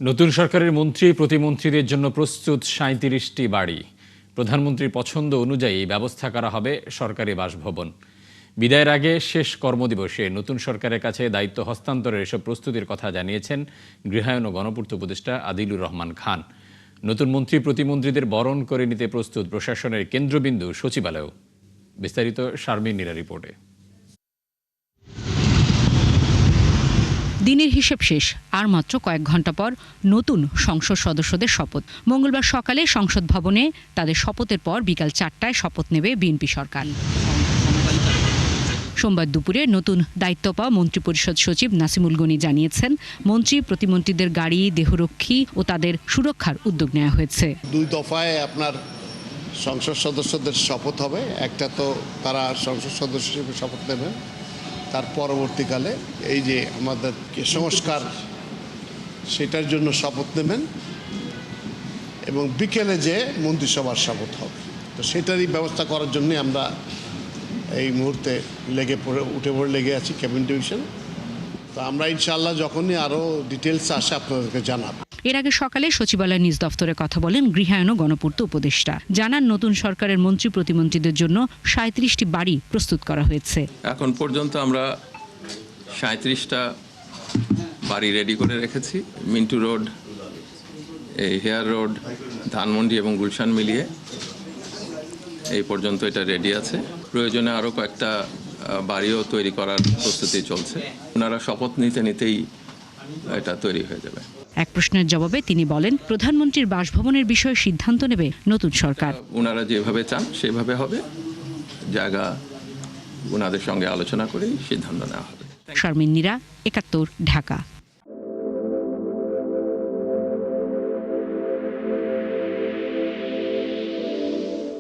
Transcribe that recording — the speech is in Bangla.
নতুন সরকারের মন্ত্রী প্রতিমন্ত্রীদের জন্য প্রস্তুত ৩৭টি বাড়ি। প্রধানমন্ত্রীর পছন্দ অনুযায়ী ব্যবস্থা করা হবে সরকারি বাসভবন। বিদায়ের আগে শেষ কর্মদিবসে নতুন সরকারের কাছে দায়িত্ব হস্তান্তরের এসব প্রস্তুতির কথা জানিয়েছেন গৃহায়ন ও গণপূর্ত উপদেষ্টা আদিলুর রহমান খান। নতুন মন্ত্রী প্রতিমন্ত্রীদের বরণ করে নিতে প্রস্তুত প্রশাসনের কেন্দ্রবিন্দু সচিবালয়। বিস্তারিত শারমিন নীরা রিপোর্টে। দিনের হিসেব শেষ, আর মাত্র কয়েক ঘন্টা পর নতুন সংসদ সদস্যদের শপথ। মঙ্গলবার সকালে সংসদ ভবনে তাদের শপথের পর বিকাল ৪টায় শপথ নেবে বিএনপি সরকার। সোমবার দুপুরে নতুন দায়িত্ব পাওয়া মন্ত্রিপরিষদ সচিব নাসিমুল গনি জানিয়েছেন, মন্ত্রী প্রতিমন্ত্রীদের গাড়ি, দেহরক্ষী ও তাদের সুরক্ষার উদ্যোগ নেওয়া হয়েছে। ২ দফায় আপনার সংসদ সদস্যদের শপথ হবে। একটা তো তারা সংসদ সদস্য হিসেবে শপথ নেবেন, তার পরবর্তীকালে এই যে আমাদের সংস্কার সেটার জন্য শপথ নেবেন এবং বিকেলে যে মন্ত্রিসভার শপথ হবে। তো সেটারই ব্যবস্থা করার জন্যই আমরা এই মুহূর্তে উঠে পড়ে লেগে আছি ক্যাবিনেট ডিভিশন। তো আমরা ইনশাআল্লাহ যখনই আরও ডিটেলস আসে আপনাদেরকে জানাব। এর আগে সকালে সচিবালয় নিজ দফতরে কথা বলেন গৃহায়ন ও গণপূর্ত উপদেষ্টা। জানান, নতুন সরকারের মন্ত্রী প্রতিমন্ত্রীদের জন্য ৩৭টি বাড়ি প্রস্তুত করা হয়েছে। এখন পর্যন্ত আমরা ৩৭টা বাড়ি রেডি করে রেখেছি। মিন্টু রোড, এই হেয়ার রোড, ধানমন্ডি এবং গুলশান মিলিয়ে এই পর্যন্ত এটা রেডি আছে। প্রয়োজনে আরও কয়েকটা বাড়িও তৈরি করার প্রস্তুতি চলছে। ওনারা শপথ নিতেই এটা তৈরি হয়ে যাবে। এক প্রশ্নের জবাবে তিনি বলেন, প্রধানমন্ত্রীর বাসভবনের বিষয়ে সিদ্ধান্ত নেবে নতুন সরকার। ওনারা যেভাবে চান সেভাবে হবে, জায়গা ওনাদের সঙ্গে আলোচনা করেই সিদ্ধান্ত নেওয়া হবে। শারমিন নীরা, ৭১, ঢাকা।